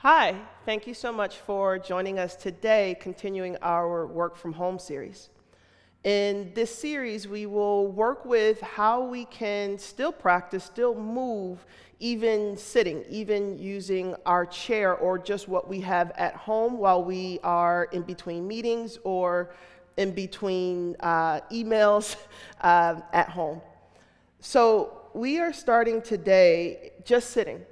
Hi, thank you so much for joining us today, continuing our Work from Home series. In this series, we will work with how we can still practice, still move, even sitting, even using our chair or just what we have at home while we are in between meetings or in between emails at home. So we are starting today just sitting.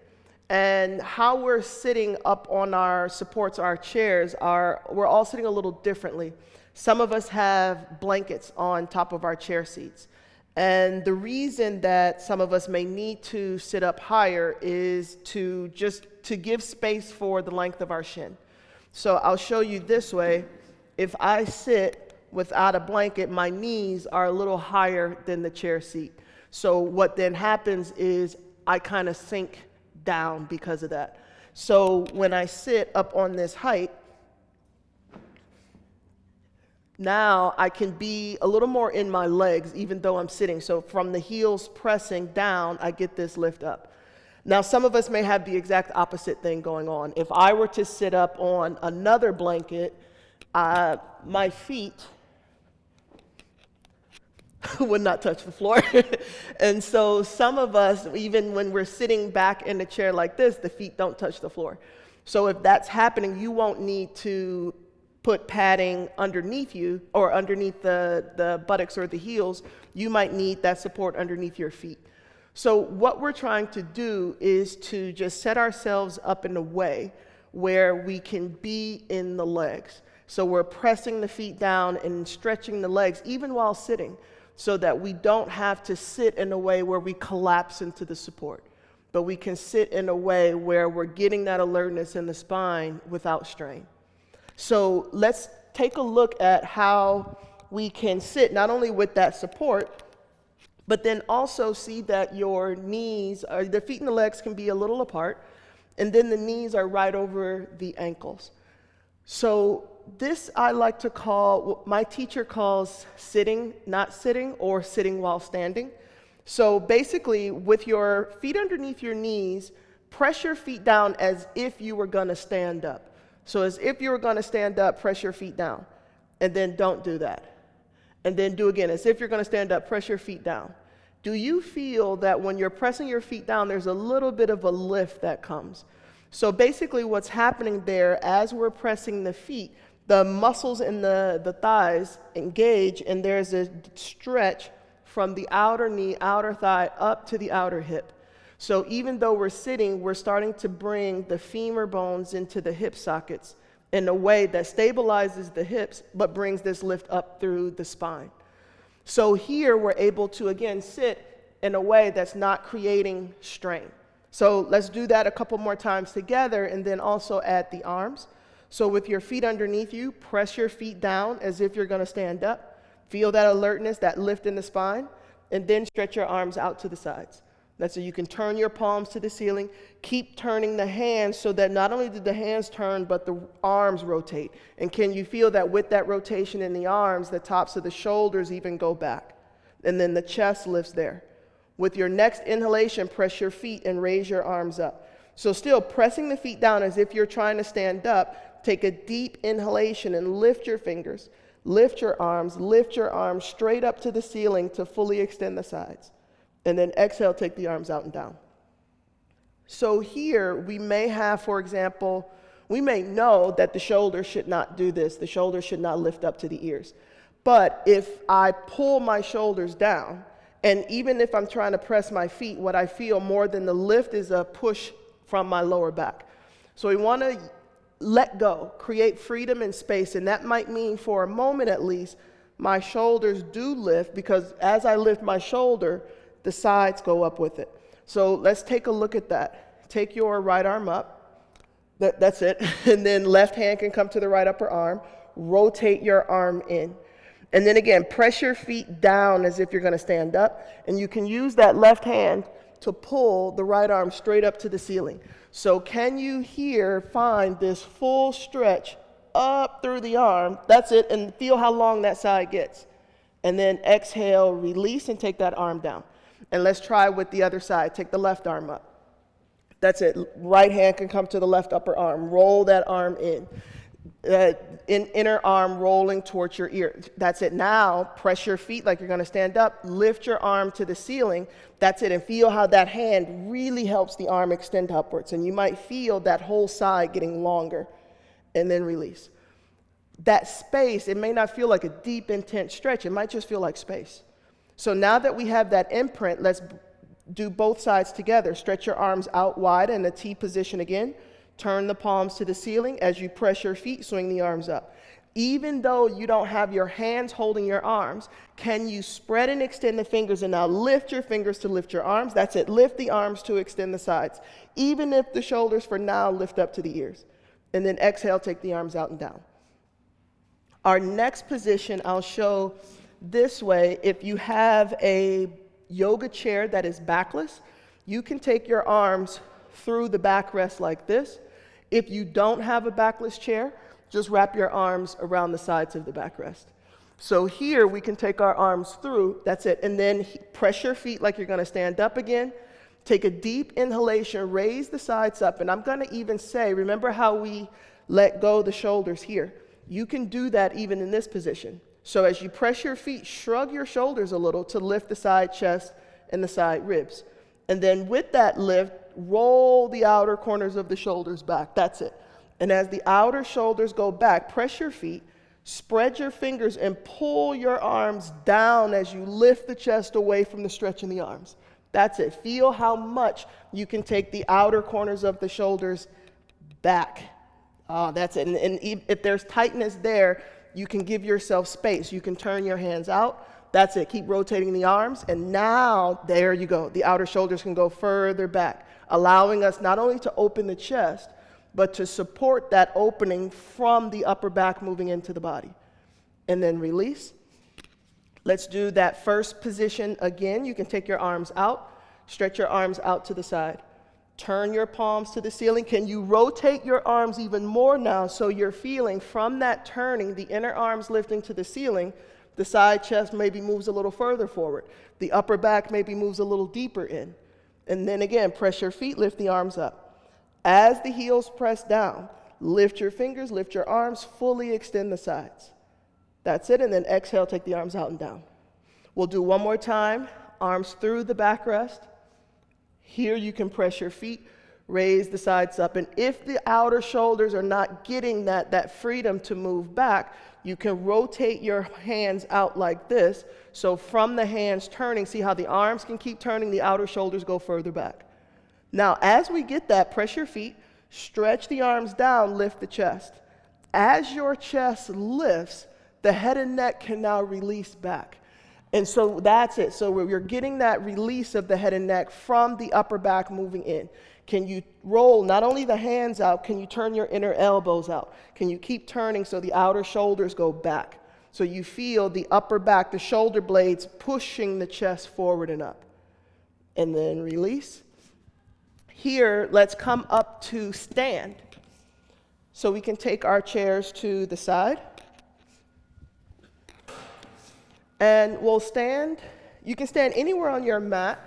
And how we're sitting up on our supports, our chairs, we're all sitting a little differently. Some of us have blankets on top of our chair seats. And the reason that some of us may need to sit up higher is to give space for the length of our shin. So I'll show you this way. If I sit without a blanket, my knees are a little higher than the chair seat. So what then happens is I kind of sink down because of that. So when I sit up on this height, now I can be a little more in my legs even though I'm sitting. So from the heels pressing down, I get this lift up. Now some of us may have the exact opposite thing going on. If I were to sit up on another blanket, my feet would not touch the floor. And so some of us, even when we're sitting back in the chair like this, the feet don't touch the floor. So if that's happening, you won't need to put padding underneath you or underneath the buttocks or the heels. You might need that support underneath your feet. So what we're trying to do is to just set ourselves up in a way where we can be in the legs. So we're pressing the feet down and stretching the legs even while sitting, so that we don't have to sit in a way where we collapse into the support, but we can sit in a way where we're getting that alertness in the spine without strain. So let's take a look at how we can sit not only with that support, but then also see that your knees, the feet and the legs can be a little apart, and then the knees are right over the ankles. So this I like to call, what my teacher calls sitting, not sitting, or sitting while standing. So basically, with your feet underneath your knees, press your feet down as if you were gonna stand up. So as if you were gonna stand up, press your feet down, and then don't do that. And then do again, as if you're gonna stand up, press your feet down. Do you feel that when you're pressing your feet down, there's a little bit of a lift that comes? So basically what's happening there, as we're pressing the feet, the muscles in the thighs engage, and there's a stretch from the outer knee, outer thigh, up to the outer hip. So even though we're sitting, we're starting to bring the femur bones into the hip sockets in a way that stabilizes the hips, but brings this lift up through the spine. So here we're able to, again, sit in a way that's not creating strain. So let's do that a couple more times together, and then also add the arms. So with your feet underneath you, press your feet down as if you're gonna stand up. Feel that alertness, that lift in the spine, and then stretch your arms out to the sides. That's so you can turn your palms to the ceiling. Keep turning the hands so that not only do the hands turn, but the arms rotate. And can you feel that with that rotation in the arms, the tops of the shoulders even go back? And then the chest lifts there. With your next inhalation, press your feet and raise your arms up. So still pressing the feet down as if you're trying to stand up. Take a deep inhalation and lift your fingers. Lift your arms straight up to the ceiling to fully extend the sides. And then exhale, take the arms out and down. So here we may have, for example, we may know that the shoulders should not do this. The shoulders should not lift up to the ears. But if I pull my shoulders down, and even if I'm trying to press my feet, what I feel more than the lift is a push from my lower back. So we want to let go, create freedom and space, and that might mean for a moment at least, my shoulders do lift, because as I lift my shoulder, the sides go up with it. So let's take a look at that. Take your right arm up. That's it. And then left hand can come to the right upper arm. Rotate your arm in. And then again, press your feet down as if you're going to stand up. And you can use that left hand to pull the right arm straight up to the ceiling. So can you here find this full stretch up through the arm? That's it. And feel how long that side gets. And then exhale, release, and take that arm down. And let's try with the other side. Take the left arm up. That's it. Right hand can come to the left upper arm. Roll that arm in. Inner arm rolling towards your ear. That's it. Now, press your feet like you're going to stand up. Lift your arm to the ceiling. That's it. And feel how that hand really helps the arm extend upwards. And you might feel that whole side getting longer. And then release. That space, it may not feel like a deep, intense stretch. It might just feel like space. So now that we have that imprint, let's do both sides together. Stretch your arms out wide in a T position again. Turn the palms to the ceiling. As you press your feet, swing the arms up. Even though you don't have your hands holding your arms, can you spread and extend the fingers and now lift your fingers to lift your arms? That's it. Lift the arms to extend the sides. Even if the shoulders for now lift up to the ears. And then exhale, take the arms out and down. Our next position I'll show this way. If you have a yoga chair that is backless, you can take your arms through the backrest like this. If you don't have a backless chair, just wrap your arms around the sides of the backrest. So here we can take our arms through, that's it, and then press your feet like you're going to stand up again. Take a deep inhalation, raise the sides up, and I'm going to even say, remember how we let go the shoulders here? You can do that even in this position. So as you press your feet, shrug your shoulders a little to lift the side chest and the side ribs. And then with that lift, roll the outer corners of the shoulders back. That's it. And as the outer shoulders go back, press your feet, spread your fingers, and pull your arms down as you lift the chest away from the stretch in the arms. That's it. Feel how much you can take the outer corners of the shoulders back. That's it. And if there's tightness there, you can give yourself space. You can turn your hands out. That's it. Keep rotating the arms. And now, there you go. The outer shoulders can go further back, allowing us not only to open the chest, but to support that opening from the upper back moving into the body. And then release. Let's do that first position again. You can take your arms out, stretch your arms out to the side. Turn your palms to the ceiling. Can you rotate your arms even more now so you're feeling from that turning, the inner arms lifting to the ceiling, the side chest maybe moves a little further forward. The upper back maybe moves a little deeper in. And then again, press your feet, lift the arms up. As the heels press down, lift your fingers, lift your arms, fully extend the sides. That's it, and then exhale, take the arms out and down. We'll do one more time, arms through the backrest. Here you can press your feet, raise the sides up. And if the outer shoulders are not getting that freedom to move back, you can rotate your hands out like this. So from the hands turning, see how the arms can keep turning, the outer shoulders go further back. Now, as we get that, press your feet, stretch the arms down, lift the chest. As your chest lifts, the head and neck can now release back. And so that's it. So you're getting that release of the head and neck from the upper back moving in. Can you roll not only the hands out, can you turn your inner elbows out? Can you keep turning so the outer shoulders go back? So you feel the upper back, the shoulder blades pushing the chest forward and up. And then release. Here, let's come up to stand. So we can take our chairs to the side. And we'll stand. You can stand anywhere on your mat.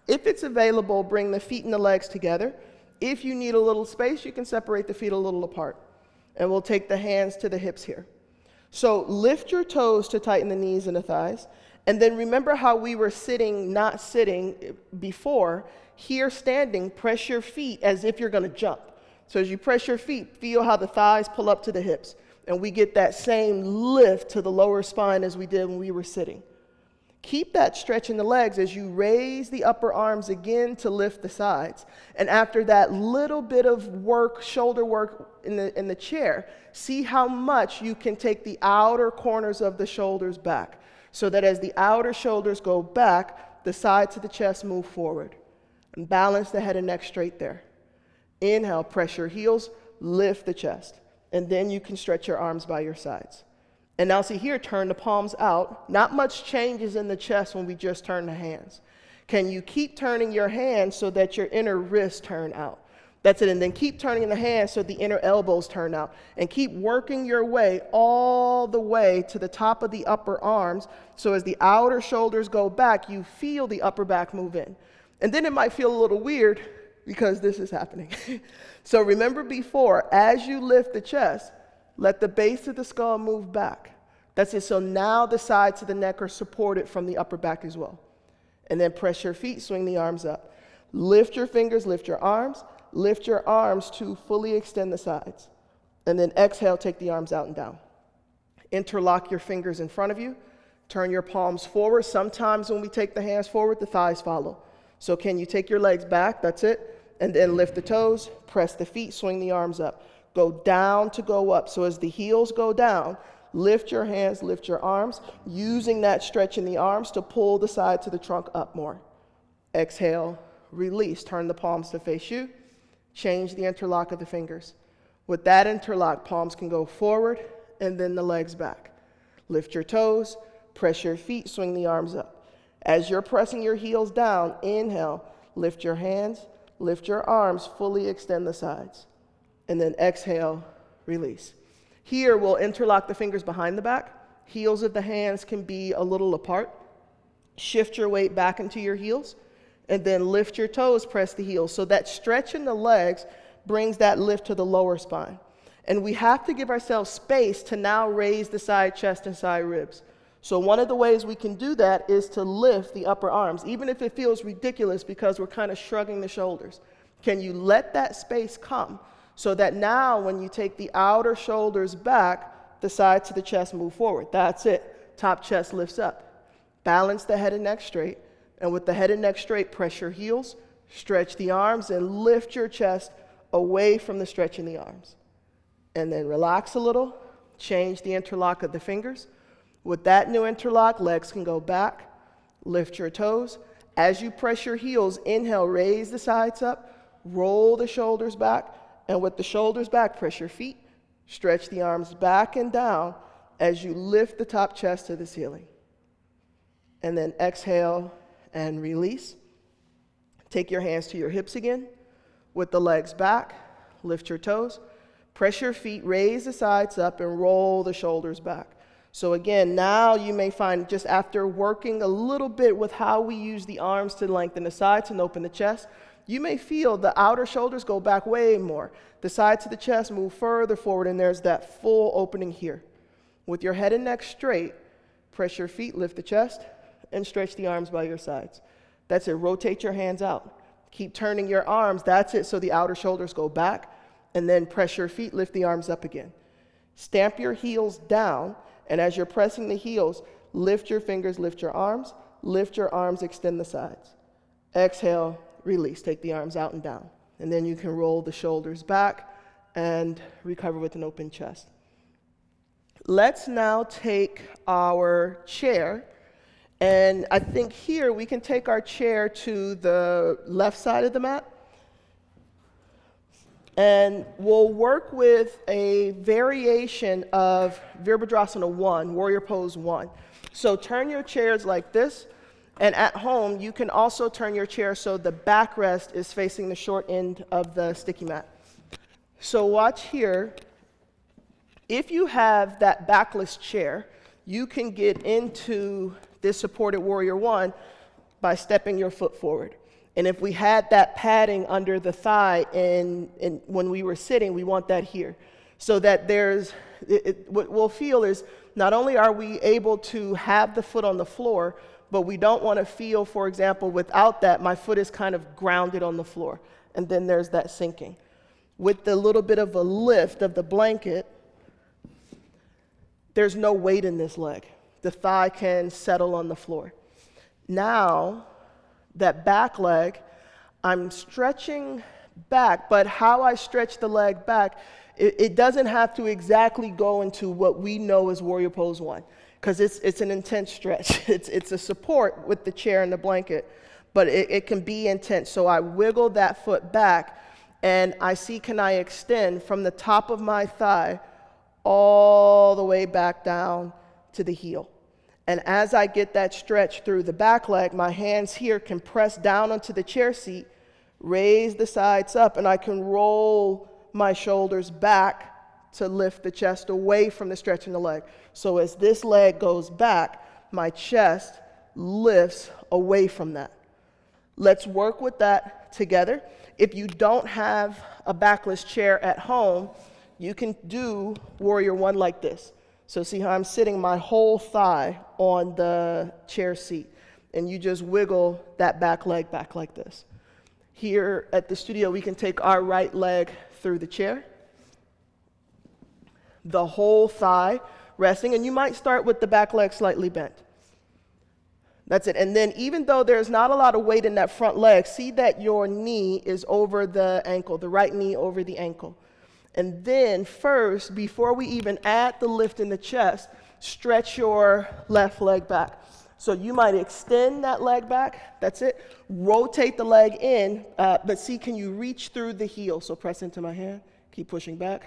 If it's available, bring the feet and the legs together. If you need a little space, you can separate the feet a little apart. And we'll take the hands to the hips here. So lift your toes to tighten the knees and the thighs. And then remember how we were sitting, not sitting before. Here standing, press your feet as if you're going to jump. So as you press your feet, feel how the thighs pull up to the hips. And we get that same lift to the lower spine as we did when we were sitting. Keep that stretch in the legs as you raise the upper arms again to lift the sides. And after that little bit of work, shoulder work in the chair, see how much you can take the outer corners of the shoulders back. So that as the outer shoulders go back, the sides of the chest move forward. And balance the head and neck straight there. Inhale, press your heels, lift the chest. And then you can stretch your arms by your sides. And now see here, turn the palms out. Not much changes in the chest when we just turn the hands. Can you keep turning your hands so that your inner wrists turn out? That's it. And then keep turning the hands so the inner elbows turn out. And keep working your way all the way to the top of the upper arms. So as the outer shoulders go back, you feel the upper back move in. And then it might feel a little weird. because this is happening. So remember before, as you lift the chest, let the base of the skull move back. That's it. So now the sides of the neck are supported from the upper back as well. And then press your feet, swing the arms up. Lift your fingers, lift your arms. Lift your arms to fully extend the sides. And then exhale, take the arms out and down. Interlock your fingers in front of you. Turn your palms forward. Sometimes when we take the hands forward, the thighs follow. So can you take your legs back? That's it. And then lift the toes, press the feet, swing the arms up. Go down to go up. So as the heels go down, lift your hands, lift your arms, using that stretch in the arms to pull the sides of the trunk up more. Exhale, release. Turn the palms to face you. Change the interlock of the fingers. With that interlock, palms can go forward and then the legs back. Lift your toes, press your feet, swing the arms up. As you're pressing your heels down, inhale, lift your hands, lift your arms, fully extend the sides. And then exhale, release. Here, we'll interlock the fingers behind the back. Heels of the hands can be a little apart. Shift your weight back into your heels. And then lift your toes, press the heels. So that stretch in the legs brings that lift to the lower spine. And we have to give ourselves space to now raise the side chest and side ribs. So one of the ways we can do that is to lift the upper arms, even if it feels ridiculous because we're kind of shrugging the shoulders. Can you let that space come so that now when you take the outer shoulders back, the sides of the chest move forward? That's it. Top chest lifts up. Balance the head and neck straight. And with the head and neck straight, press your heels, stretch the arms, and lift your chest away from the stretch in the arms. And then relax a little, change the interlock of the fingers. With that new interlock, legs can go back, lift your toes. As you press your heels, inhale, raise the sides up, roll the shoulders back, and with the shoulders back, press your feet, stretch the arms back and down as you lift the top chest to the ceiling. And then exhale and release. Take your hands to your hips again. With the legs back, lift your toes, press your feet, raise the sides up, and roll the shoulders back. So again, now you may find just after working a little bit with how we use the arms to lengthen the sides and open the chest, you may feel the outer shoulders go back way more. The sides of the chest move further forward, and there's that full opening here. With your head and neck straight, press your feet, lift the chest, and stretch the arms by your sides. That's it. Rotate your hands out. Keep turning your arms. That's it. So the outer shoulders go back, and then press your feet, lift the arms up again. Stamp your heels down, and as you're pressing the heels, lift your fingers, lift your arms, extend the sides. Exhale, release. Take the arms out and down. And then you can roll the shoulders back and recover with an open chest. Let's now take our chair, and I think here we can take our chair to the left side of the mat. And we'll work with a variation of Virabhadrasana 1, Warrior Pose 1. So turn your chairs like this, and at home you can also turn your chair so the backrest is facing the short end of the sticky mat. So watch here. If you have that backless chair, you can get into this supported Warrior 1 by stepping your foot forward. And if we had that padding under the thigh when we were sitting, we want that here. So that what we'll feel is not only are we able to have the foot on the floor, but we don't want to feel, for example, without that, my foot is kind of grounded on the floor. And then there's that sinking. With the little bit of a lift of the blanket, there's no weight in this leg. The thigh can settle on the floor. Now, that back leg, I'm stretching back, but how I stretch the leg back, it doesn't have to exactly go into what we know as Warrior Pose 1, because it's an intense stretch. It's a support with the chair and the blanket, but it can be intense. So I wiggle that foot back, and I see, can I extend from the top of my thigh all the way back down to the heel. And as I get that stretch through the back leg, my hands here can press down onto the chair seat, raise the sides up, and I can roll my shoulders back to lift the chest away from the stretch in the leg. So as this leg goes back, my chest lifts away from that. Let's work with that together. If you don't have a backless chair at home, you can do Warrior One like this. So see how I'm sitting my whole thigh on the chair seat, and you just wiggle that back leg back like this. Here at the studio, we can take our right leg through the chair, the whole thigh resting, and you might start with the back leg slightly bent. That's it. And then even though there's not a lot of weight in that front leg, see that your knee is over the ankle, the right knee over the ankle. And then first, before we even add the lift in the chest, stretch your left leg back. So you might extend that leg back. That's it. Rotate the leg in, but see, can you reach through the heel? So press into my hand. Keep pushing back.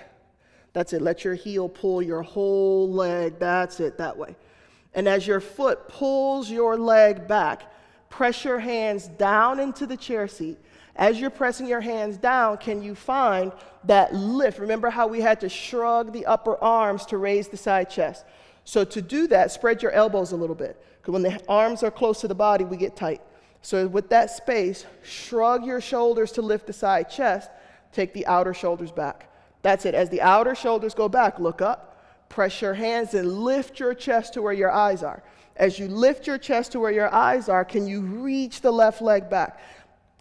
That's it. Let your heel pull your whole leg. That's it, that way. And as your foot pulls your leg back, press your hands down into the chair seat. As you're pressing your hands down, can you find that lift? Remember how we had to shrug the upper arms to raise the side chest? So to do that, spread your elbows a little bit. Because when the arms are close to the body, we get tight. So with that space, shrug your shoulders to lift the side chest. Take the outer shoulders back. That's it. As the outer shoulders go back, look up. Press your hands and lift your chest to where your eyes are. As you lift your chest to where your eyes are, can you reach the left leg back?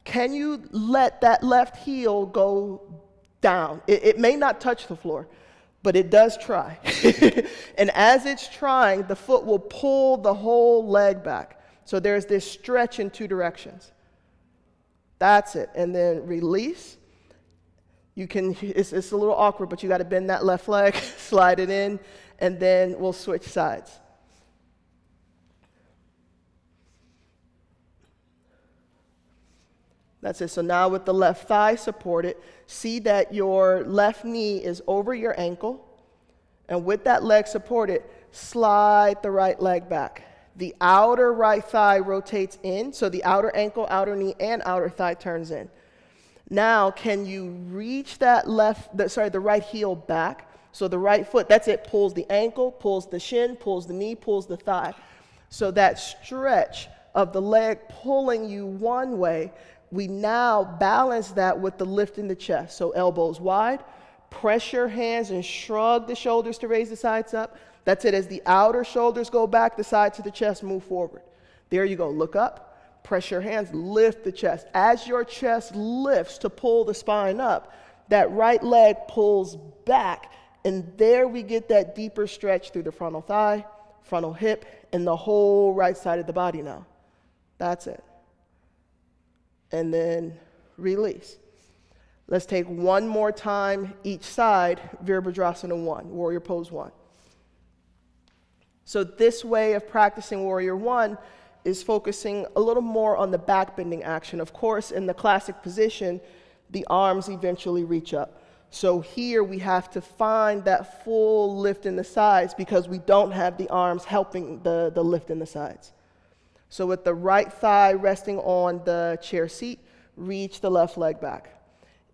Can you let that left heel go down? It may not touch the floor, but it does try. And as it's trying, the foot will pull the whole leg back. So there's this stretch in two directions. That's it. And then release. You can, it's a little awkward, but you got to bend that left leg, slide it in, and then we'll switch sides. That's it. So now with the left thigh supported, see that your left knee is over your ankle, and with that leg supported, slide the right leg back. The outer right thigh rotates in, so the outer ankle, outer knee, and outer thigh turns in. Now, can you reach that the right heel back? So the right foot, that's it, pulls the ankle, pulls the shin, pulls the knee, pulls the thigh. So that stretch of the leg pulling you one way, we now balance that with the lift in the chest. So elbows wide, press your hands and shrug the shoulders to raise the sides up. That's it. As the outer shoulders go back, the sides of the chest move forward. There you go. Look up. Press your hands, lift the chest. As your chest lifts to pull the spine up, that right leg pulls back, and there we get that deeper stretch through the frontal thigh, frontal hip, and the whole right side of the body now. That's it. And then release. Let's take one more time each side, Virabhadrasana 1, Warrior Pose 1. So this way of practicing Warrior 1 is focusing a little more on the back bending action. Of course, in the classic position, the arms eventually reach up. So here we have to find that full lift in the sides because we don't have the arms helping the lift in the sides. So with the right thigh resting on the chair seat, reach the left leg back.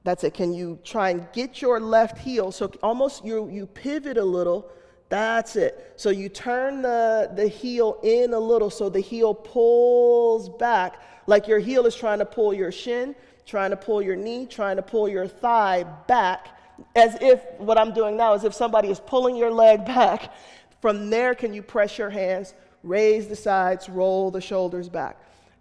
That's it. Can you try and get your left heel, so almost you pivot a little. That's it. So you turn the heel in a little so the heel pulls back, like your heel is trying to pull your shin, trying to pull your knee, trying to pull your thigh back, as if what I'm doing now is if somebody is pulling your leg back. From there, can you press your hands, raise the sides, roll the shoulders back.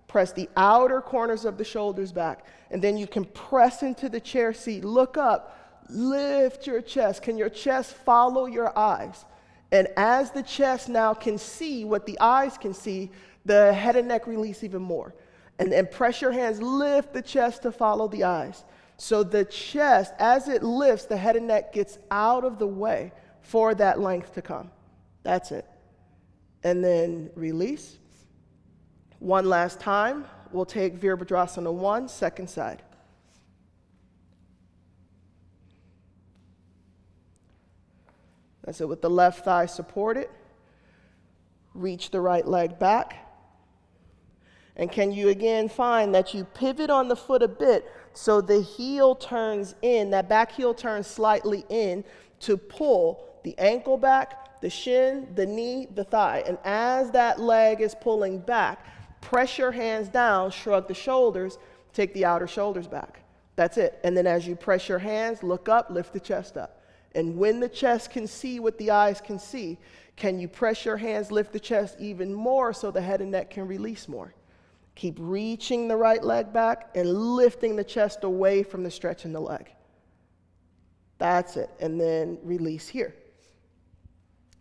Press the outer corners of the shoulders back, and then you can press into the chair seat, look up, lift your chest. Can your chest follow your eyes? And as the chest now can see what the eyes can see, the head and neck release even more. And then press your hands, lift the chest to follow the eyes. So the chest, as it lifts, the head and neck gets out of the way for that length to come. That's it. And then release. One last time, we'll take Virabhadrasana 1, second side. That's it, with the left thigh supported. Reach the right leg back. And can you again find that you pivot on the foot a bit so the heel turns in, that back heel turns slightly in to pull the ankle back, the shin, the knee, the thigh. And as that leg is pulling back, press your hands down, shrug the shoulders, take the outer shoulders back. That's it. And then as you press your hands, look up, lift the chest up. And when the chest can see what the eyes can see, can you press your hands, lift the chest even more so the head and neck can release more? Keep reaching the right leg back and lifting the chest away from the stretch in the leg. That's it. And then release here.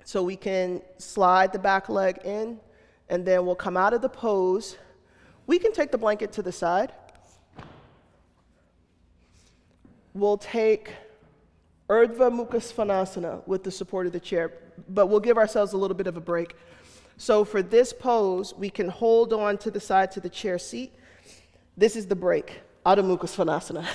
So we can slide the back leg in, and then we'll come out of the pose. We can take the blanket to the side. We'll take Urdhva Mukha Svanasana with the support of the chair, but we'll give ourselves a little bit of a break. So for this pose, we can hold on to the side to the chair seat. This is the break, Adho Mukha Svanasana.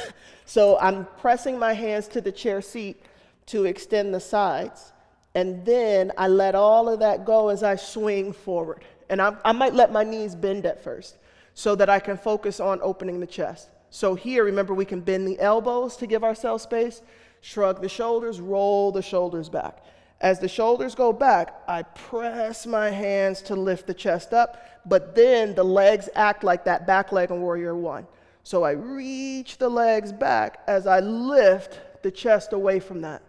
So I'm pressing my hands to the chair seat to extend the sides, and then I let all of that go as I swing forward. And I might let my knees bend at first so that I can focus on opening the chest. So here, remember, we can bend the elbows to give ourselves space, shrug the shoulders, roll the shoulders back. As the shoulders go back, I press my hands to lift the chest up, but then the legs act like that back leg in Warrior One. So I reach the legs back as I lift the chest away from that.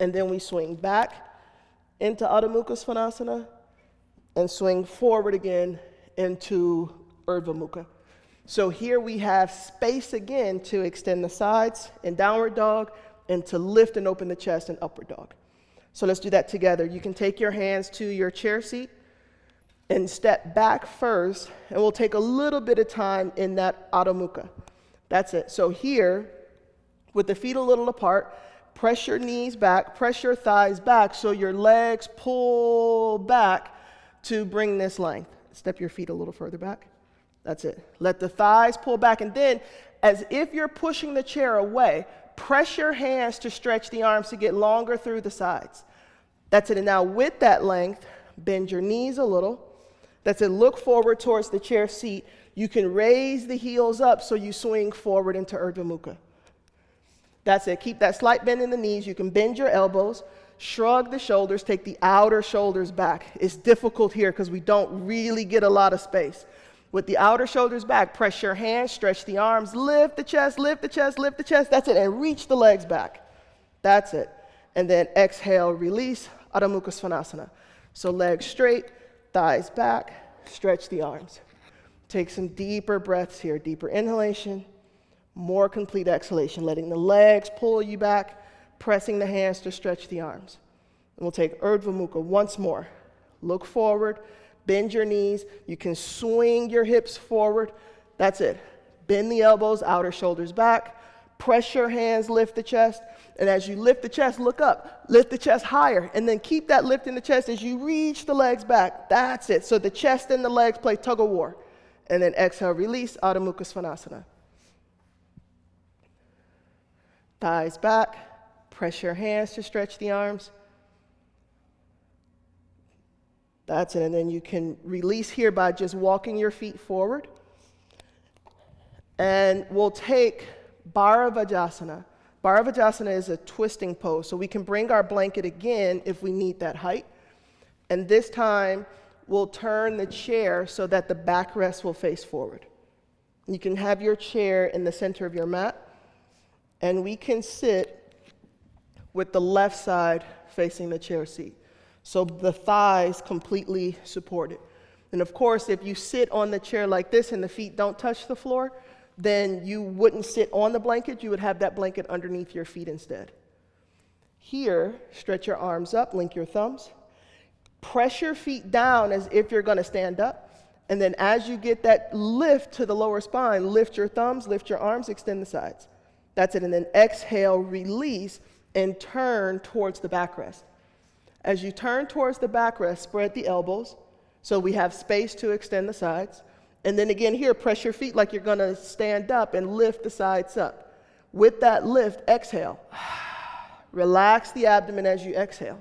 And then we swing back into Adho Mukha Svanasana and swing forward again into Urdhva Mukha. So here we have space again to extend the sides in downward dog and to lift and open the chest in upward dog. So let's do that together. You can take your hands to your chair seat and step back first, and we'll take a little bit of time in that Adho Mukha. That's it. So here, with the feet a little apart, press your knees back, press your thighs back so your legs pull back to bring this length. Step your feet a little further back. That's it. Let the thighs pull back, and then as if you're pushing the chair away, press your hands to stretch the arms to get longer through the sides. That's it. And now with that length, bend your knees a little. That's it. Look forward towards the chair seat. You can raise the heels up so you swing forward into Urdhva Mukha. That's it. Keep that slight bend in the knees. You can bend your elbows, shrug the shoulders, take the outer shoulders back. It's difficult here because we don't really get a lot of space. With the outer shoulders back, press your hands, stretch the arms, lift the chest, lift the chest, lift the chest. That's it. And reach the legs back. That's it. And then exhale, release, Adho Mukha Svanasana. So legs straight, thighs back, stretch the arms. Take some deeper breaths here. Deeper inhalation, more complete exhalation, letting the legs pull you back, pressing the hands to stretch the arms. And we'll take Urdhva Mukha once more. Look forward. Bend your knees. You can swing your hips forward. That's it. Bend the elbows, outer shoulders back. Press your hands, lift the chest. And as you lift the chest, look up. Lift the chest higher. And then keep that lift in the chest as you reach the legs back. That's it. So the chest and the legs play tug of war. And then exhale, release, Adho Mukha Svanasana. Thighs back. Press your hands to stretch the arms. That's it. And then you can release here by just walking your feet forward. And we'll take Bharavajasana. Bharavajasana is a twisting pose. So we can bring our blanket again if we need that height. And this time, we'll turn the chair so that the backrest will face forward. You can have your chair in the center of your mat. And we can sit with the left side facing the chair seat. So the thighs completely supported. And of course, if you sit on the chair like this and the feet don't touch the floor, then you wouldn't sit on the blanket. You would have that blanket underneath your feet instead. Here, stretch your arms up, link your thumbs. Press your feet down as if you're going to stand up. And then as you get that lift to the lower spine, lift your thumbs, lift your arms, extend the sides. That's it. And then exhale, release, and turn towards the backrest. As you turn towards the backrest, spread the elbows so we have space to extend the sides. And then again here, press your feet like you're going to stand up and lift the sides up. With that lift, exhale. Relax the abdomen as you exhale.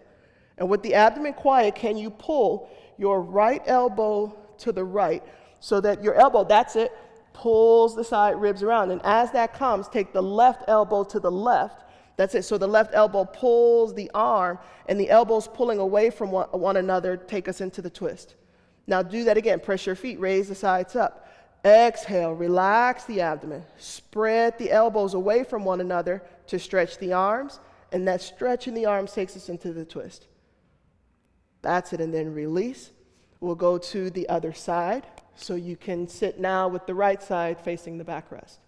And with the abdomen quiet, can you pull your right elbow to the right so that your elbow, that's it, pulls the side ribs around. And as that comes, take the left elbow to the left. That's it. So the left elbow pulls the arm, and the elbows pulling away from one another take us into the twist. Now do that again. Press your feet, raise the sides up. Exhale, relax the abdomen. Spread the elbows away from one another to stretch the arms, and that stretch in the arms takes us into the twist. That's it, and then release. We'll go to the other side, so you can sit now with the right side facing the backrest.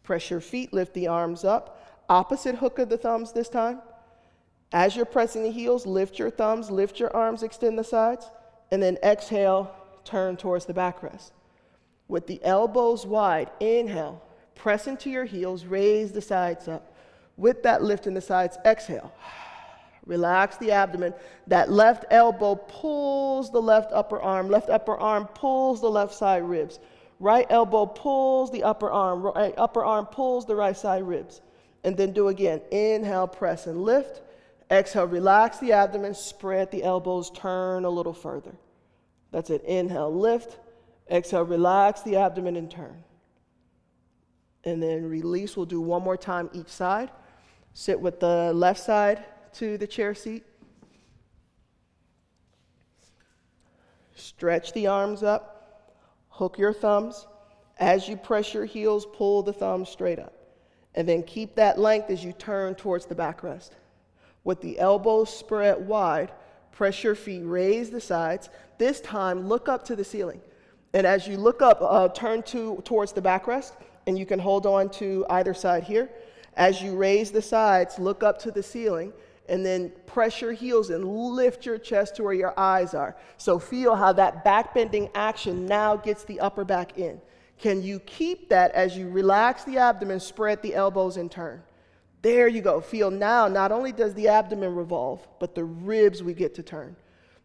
Press your feet, lift the arms up. Opposite hook of the thumbs this time. As you're pressing the heels, lift your thumbs, lift your arms, extend the sides, and then exhale, turn towards the backrest. With the elbows wide, inhale, press into your heels, raise the sides up. With that lift in the sides, exhale. Relax the abdomen. That left elbow pulls the left upper arm pulls the left side ribs. Right elbow pulls the upper arm pulls the right side ribs. And then do again. Inhale, press and lift. Exhale, relax the abdomen, spread the elbows, turn a little further. That's it. Inhale, lift. Exhale, relax the abdomen and turn. And then release. We'll do one more time each side. Sit with the left side to the chair seat. Stretch the arms up. Hook your thumbs. As you press your heels, pull the thumbs straight up. And then keep that length as you turn towards the backrest. With the elbows spread wide, press your feet, raise the sides. This time, look up to the ceiling. And as you look up, turn towards the backrest, and you can hold on to either side here. As you raise the sides, look up to the ceiling, and then press your heels and lift your chest to where your eyes are. So feel how that back bending action now gets the upper back in. Can you keep that as you relax the abdomen, spread the elbows, and turn? There you go. Feel now, not only does the abdomen revolve, but the ribs we get to turn.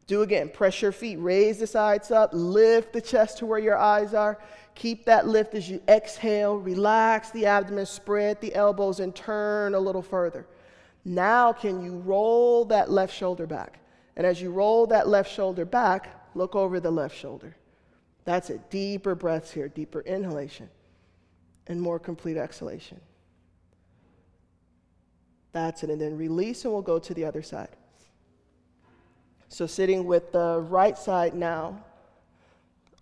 Do again. Press your feet, raise the sides up, lift the chest to where your eyes are. Keep that lift as you exhale, relax the abdomen, spread the elbows, and turn a little further. Now can you roll that left shoulder back? And as you roll that left shoulder back, look over the left shoulder. That's it. Deeper breaths here, deeper inhalation, and more complete exhalation. That's it. And then release, and we'll go to the other side. So sitting with the right side now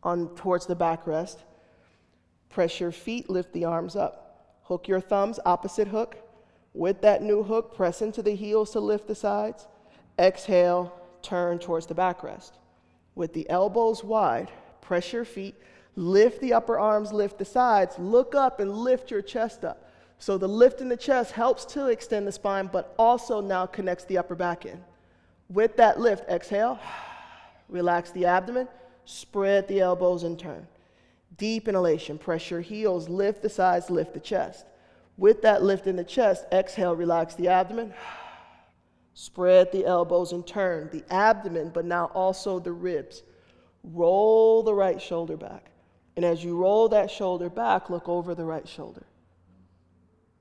towards the backrest. Press your feet, lift the arms up. Hook your thumbs, opposite hook. With that new hook, press into the heels to lift the sides. Exhale, turn towards the backrest. With the elbows wide, press your feet, lift the upper arms, lift the sides, look up and lift your chest up. So the lift in the chest helps to extend the spine, but also now connects the upper back in. With that lift, exhale, relax the abdomen, spread the elbows and turn. Deep inhalation, press your heels, lift the sides, lift the chest. With that lift in the chest, exhale, relax the abdomen, spread the elbows and turn. The abdomen, but now also the ribs. Roll the right shoulder back. And as you roll that shoulder back, look over the right shoulder.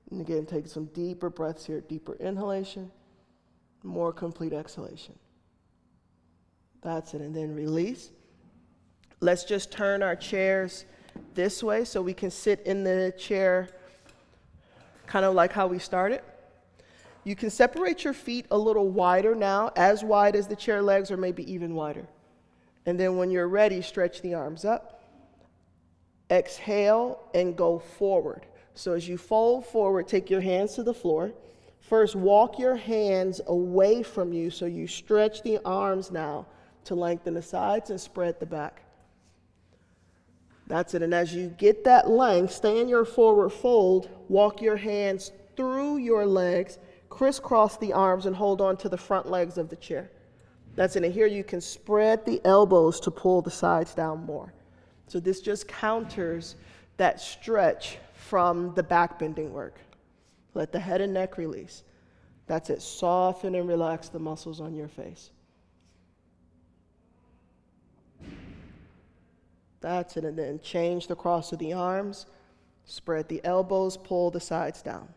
And again, take some deeper breaths here, deeper inhalation, more complete exhalation. That's it, and then release. Let's just turn our chairs this way so we can sit in the chair kind of like how we started. You can separate your feet a little wider now, as wide as the chair legs or maybe even wider. And then when you're ready, stretch the arms up. Exhale and go forward. So as you fold forward, take your hands to the floor. First, walk your hands away from you so you stretch the arms now to lengthen the sides and spread the back. That's it. And as you get that length, stay in your forward fold, walk your hands through your legs, crisscross the arms, and hold on to the front legs of the chair. That's it. And here you can spread the elbows to pull the sides down more. So this just counters that stretch from the back bending work. Let the head and neck release. That's it. Soften and relax the muscles on your face. That's it. And then change the cross of the arms. Spread the elbows, pull the sides down.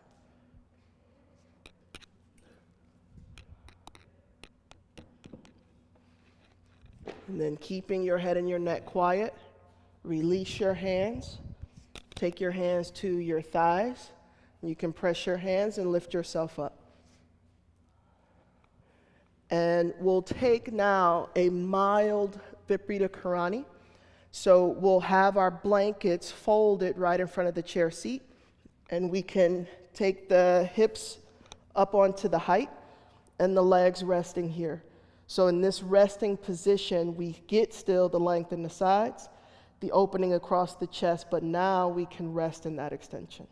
And then keeping your head and your neck quiet, release your hands. Take your hands to your thighs. You can press your hands and lift yourself up. And we'll take now a mild Viparita Karani. So we'll have our blankets folded right in front of the chair seat, and we can take the hips up onto the height and the legs resting here. So in this resting position, we get still the length in the sides, the opening across the chest, but now we can rest in that extension.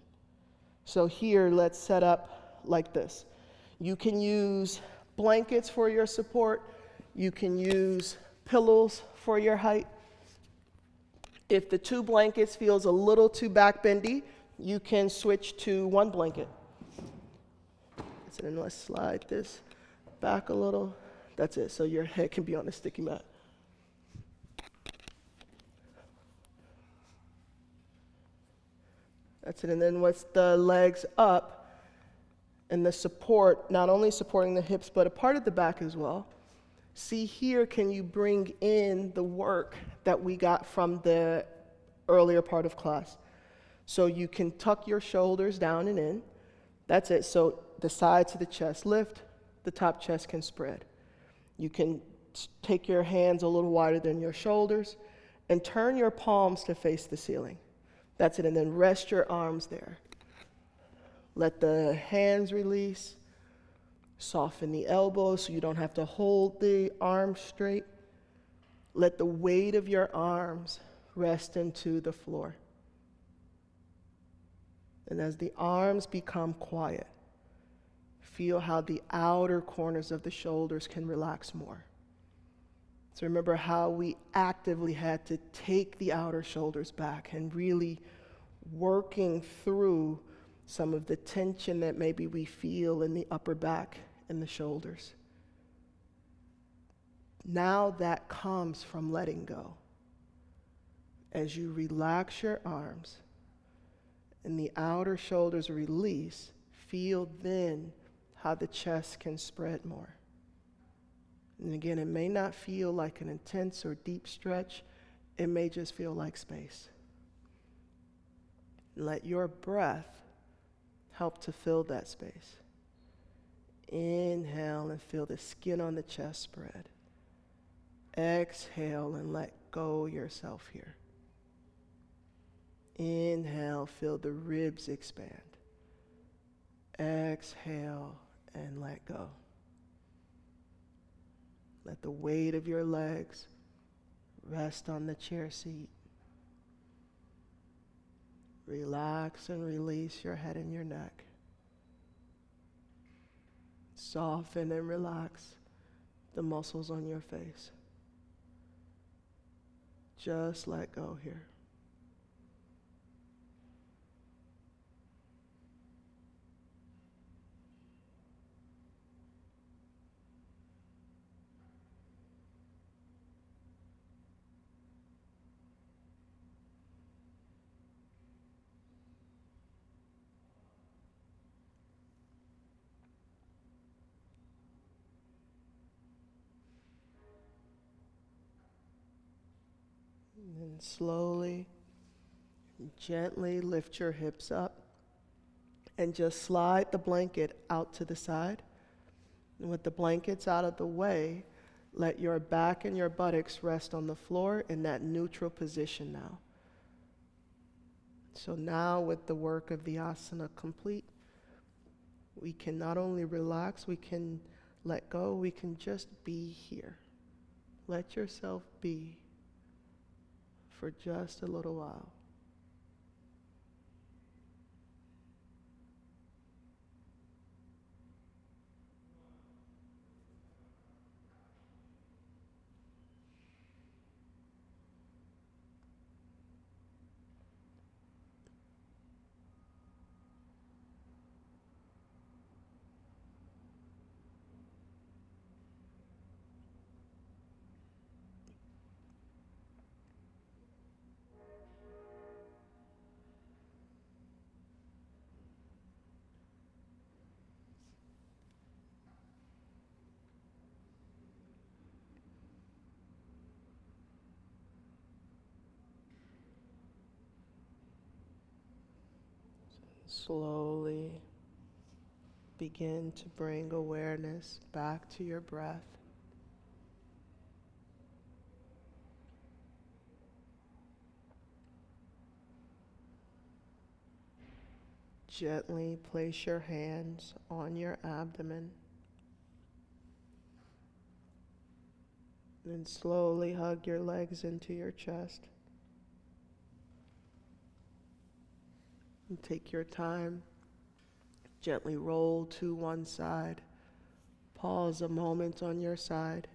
So here, let's set up like this. You can use blankets for your support. You can use pillows for your height. If the 2 blankets feels a little too backbendy, you can switch to 1 blanket. So then let's slide this back a little. That's it, so your head can be on the sticky mat. That's it, and then with the legs up and the support, not only supporting the hips, but a part of the back as well. See here, can you bring in the work that we got from the earlier part of class? So you can tuck your shoulders down and in. That's it, so the sides of the chest lift, the top chest can spread. You can take your hands a little wider than your shoulders and turn your palms to face the ceiling. That's it, and then rest your arms there. Let the hands release. Soften the elbows so you don't have to hold the arms straight. Let the weight of your arms rest into the floor. And as the arms become quiet, feel how the outer corners of the shoulders can relax more. So remember how we actively had to take the outer shoulders back and really working through some of the tension that maybe we feel in the upper back and the shoulders. Now that comes from letting go. As you relax your arms and the outer shoulders release, feel then how the chest can spread more. And again, it may not feel like an intense or deep stretch. It may just feel like space. Let your breath help to fill that space. Inhale and feel the skin on the chest spread. Exhale and let go yourself here. Inhale, feel the ribs expand. Exhale and let go. Let the weight of your legs rest on the chair seat. Relax and release your head and your neck. Soften and relax the muscles on your face. Just let go here. And slowly, gently lift your hips up and just slide the blanket out to the side. And with the blankets out of the way, let your back and your buttocks rest on the floor in that neutral position now. So now with the work of the asana complete, we can not only relax, we can let go, we can just be here. Let yourself be for just a little while. Slowly begin to bring awareness back to your breath. Gently place your hands on your abdomen. And slowly hug your legs into your chest. And take your time. Gently roll to one side. Pause a moment on your side.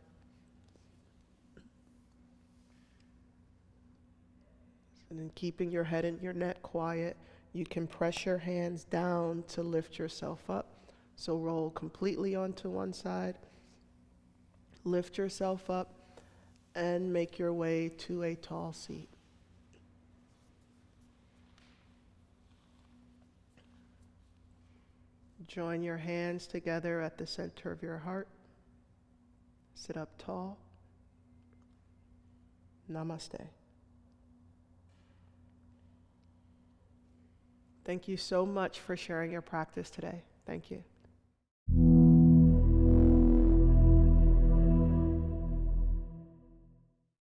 And then keeping your head and your neck quiet, you can press your hands down to lift yourself up. So roll completely onto one side. Lift yourself up and make your way to a tall seat. Join your hands together at the center of your heart. Sit up tall. Namaste. Thank you so much for sharing your practice today. Thank you.